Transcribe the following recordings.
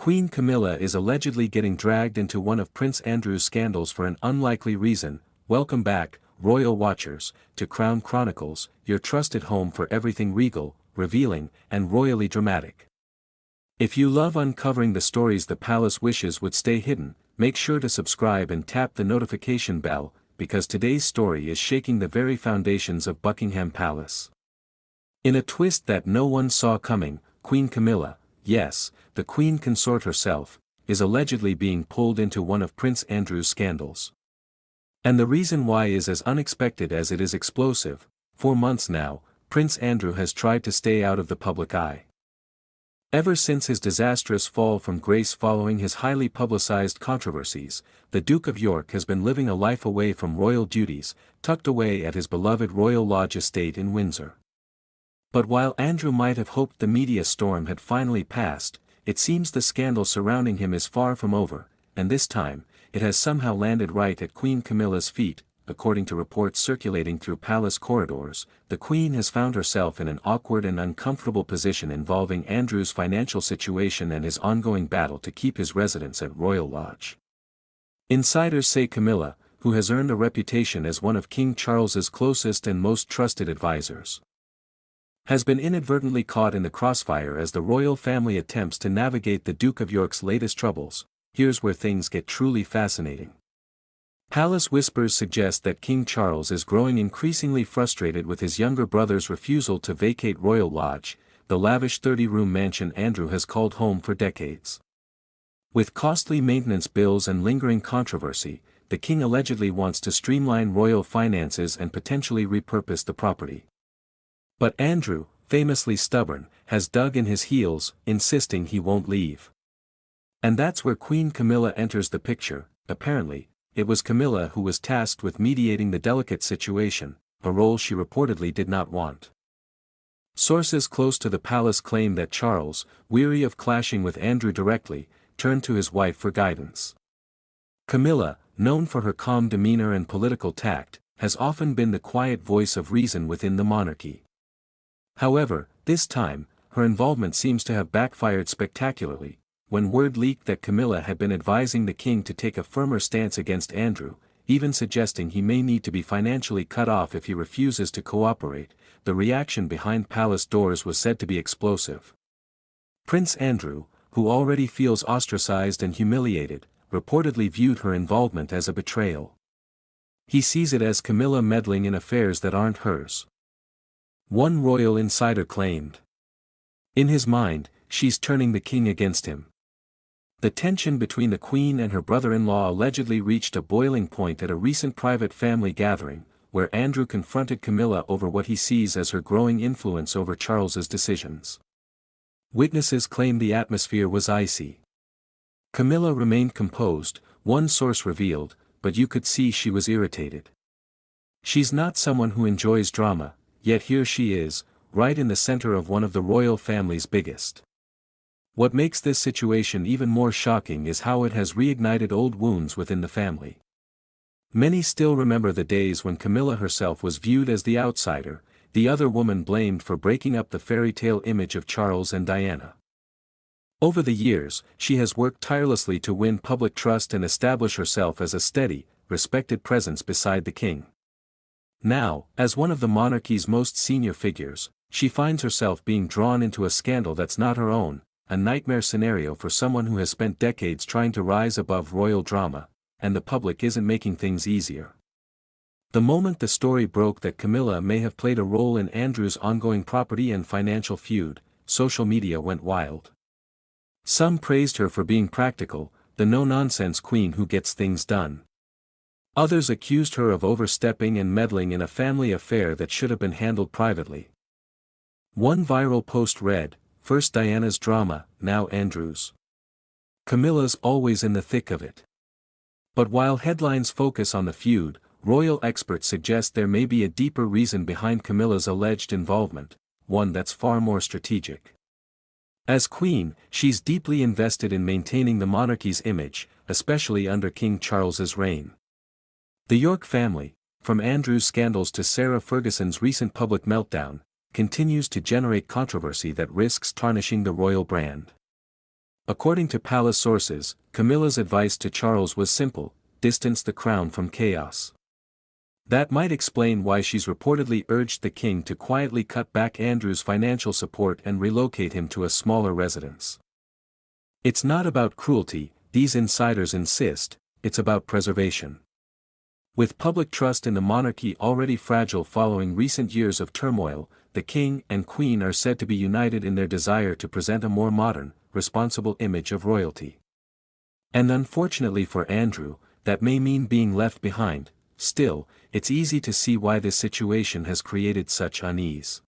Queen Camilla is allegedly getting dragged into one of Prince Andrew's scandals for an unlikely reason. Welcome back, royal watchers, to Crown Chronicles, your trusted home for everything regal, revealing, and royally dramatic. If you love uncovering the stories the palace wishes would stay hidden, make sure to subscribe and tap the notification bell, because today's story is shaking the very foundations of Buckingham Palace. In a twist that no one saw coming, Queen Camilla, yes, the Queen consort herself, is allegedly being pulled into one of Prince Andrew's scandals. And the reason why is as unexpected as it is explosive. For months now, Prince Andrew has tried to stay out of the public eye. Ever since his disastrous fall from grace following his highly publicized controversies, the Duke of York has been living a life away from royal duties, tucked away at his beloved Royal Lodge estate in Windsor. But while Andrew might have hoped the media storm had finally passed, it seems the scandal surrounding him is far from over, and this time, it has somehow landed right at Queen Camilla's feet. According to reports circulating through palace corridors, the Queen has found herself in an awkward and uncomfortable position involving Andrew's financial situation and his ongoing battle to keep his residence at Royal Lodge. Insiders say Camilla, who has earned a reputation as one of King Charles's closest and most trusted advisors, has been inadvertently caught in the crossfire as the royal family attempts to navigate the Duke of York's latest troubles. Here's where things get truly fascinating. Palace whispers suggest that King Charles is growing increasingly frustrated with his younger brother's refusal to vacate Royal Lodge, the lavish 30-room mansion Andrew has called home for decades. With costly maintenance bills and lingering controversy, the king allegedly wants to streamline royal finances and potentially repurpose the property. But Andrew, famously stubborn, has dug in his heels, insisting he won't leave. And that's where Queen Camilla enters the picture. Apparently, it was Camilla who was tasked with mediating the delicate situation, a role she reportedly did not want. Sources close to the palace claim that Charles, weary of clashing with Andrew directly, turned to his wife for guidance. Camilla, known for her calm demeanor and political tact, has often been the quiet voice of reason within the monarchy. However, this time, her involvement seems to have backfired spectacularly. When word leaked that Camilla had been advising the king to take a firmer stance against Andrew, even suggesting he may need to be financially cut off if he refuses to cooperate, the reaction behind palace doors was said to be explosive. Prince Andrew, who already feels ostracized and humiliated, reportedly viewed her involvement as a betrayal. He sees it as Camilla meddling in affairs that aren't hers. One royal insider claimed. In his mind, she's turning the king against him. The tension between the Queen and her brother-in-law allegedly reached a boiling point at a recent private family gathering, where Andrew confronted Camilla over what he sees as her growing influence over Charles's decisions. Witnesses claim the atmosphere was icy. Camilla remained composed, one source revealed, but you could see she was irritated. She's not someone who enjoys drama, yet here she is, right in the center of one of the royal family's biggest. What makes this situation even more shocking is how it has reignited old wounds within the family. Many still remember the days when Camilla herself was viewed as the outsider, the other woman blamed for breaking up the fairy tale image of Charles and Diana. Over the years, she has worked tirelessly to win public trust and establish herself as a steady, respected presence beside the king. Now, as one of the monarchy's most senior figures, she finds herself being drawn into a scandal that's not her own, a nightmare scenario for someone who has spent decades trying to rise above royal drama, and the public isn't making things easier. The moment the story broke that Camilla may have played a role in Andrew's ongoing property and financial feud, social media went wild. Some praised her for being practical, the no-nonsense queen who gets things done. Others accused her of overstepping and meddling in a family affair that should have been handled privately. One viral post read, "First Diana's drama, now Andrew's. Camilla's always in the thick of it." But while headlines focus on the feud, royal experts suggest there may be a deeper reason behind Camilla's alleged involvement, one that's far more strategic. As queen, she's deeply invested in maintaining the monarchy's image, especially under King Charles's reign. The York family, from Andrew's scandals to Sarah Ferguson's recent public meltdown, continues to generate controversy that risks tarnishing the royal brand. According to palace sources, Camilla's advice to Charles was simple: distance the crown from chaos. That might explain why she's reportedly urged the king to quietly cut back Andrew's financial support and relocate him to a smaller residence. It's not about cruelty, these insiders insist, it's about preservation. With public trust in the monarchy already fragile following recent years of turmoil, the king and queen are said to be united in their desire to present a more modern, responsible image of royalty. And unfortunately for Andrew, that may mean being left behind. Still, it's easy to see why this situation has created such unease.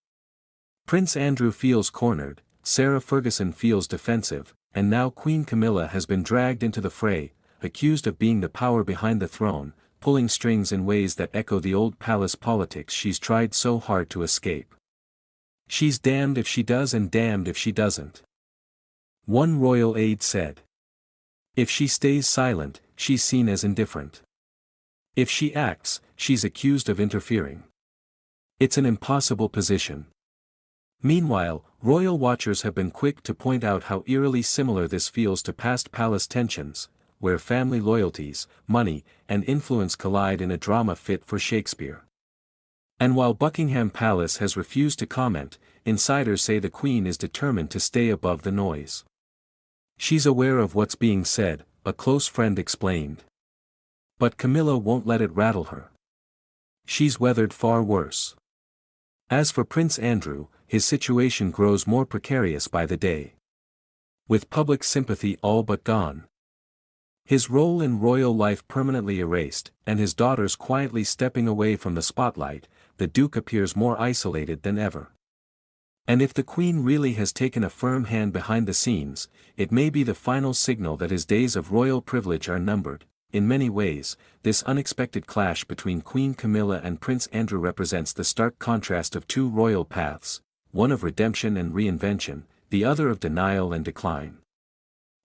Prince Andrew feels cornered, Sarah Ferguson feels defensive, and now Queen Camilla has been dragged into the fray, accused of being the power behind the throne, pulling strings in ways that echo the old palace politics she's tried so hard to escape. She's damned if she does and damned if she doesn't. One royal aide said. If she stays silent, she's seen as indifferent. If she acts, she's accused of interfering. It's an impossible position. Meanwhile, royal watchers have been quick to point out how eerily similar this feels to past palace tensions, where family loyalties, money, and influence collide in a drama fit for Shakespeare. And while Buckingham Palace has refused to comment, insiders say the Queen is determined to stay above the noise. She's aware of what's being said, a close friend explained. But Camilla won't let it rattle her. She's weathered far worse. As for Prince Andrew, his situation grows more precarious by the day. With public sympathy all but gone. His role in royal life permanently erased, and his daughters quietly stepping away from the spotlight, the Duke appears more isolated than ever. And if the Queen really has taken a firm hand behind the scenes, it may be the final signal that his days of royal privilege are numbered. In many ways, this unexpected clash between Queen Camilla and Prince Andrew represents the stark contrast of two royal paths, one of redemption and reinvention, the other of denial and decline.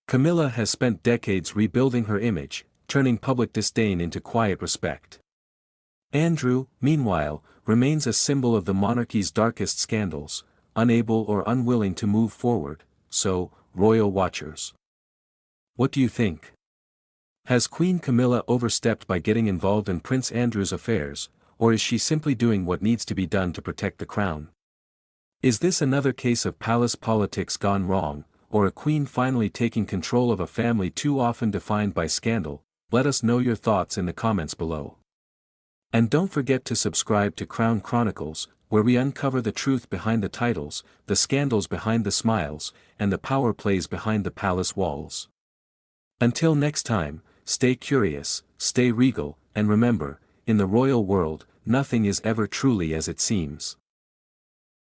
Camilla has spent decades rebuilding her image, turning public disdain into quiet respect. Andrew, meanwhile, remains a symbol of the monarchy's darkest scandals, unable or unwilling to move forward. So, royal watchers, what do you think? Has Queen Camilla overstepped by getting involved in Prince Andrew's affairs, or is she simply doing what needs to be done to protect the crown? Is this another case of palace politics gone wrong, or a queen finally taking control of a family too often defined by scandal? Let us know your thoughts in the comments below. And don't forget to subscribe to Crown Chronicles, where we uncover the truth behind the titles, the scandals behind the smiles, and the power plays behind the palace walls. Until next time, stay curious, stay regal, and remember, in the royal world, nothing is ever truly as it seems.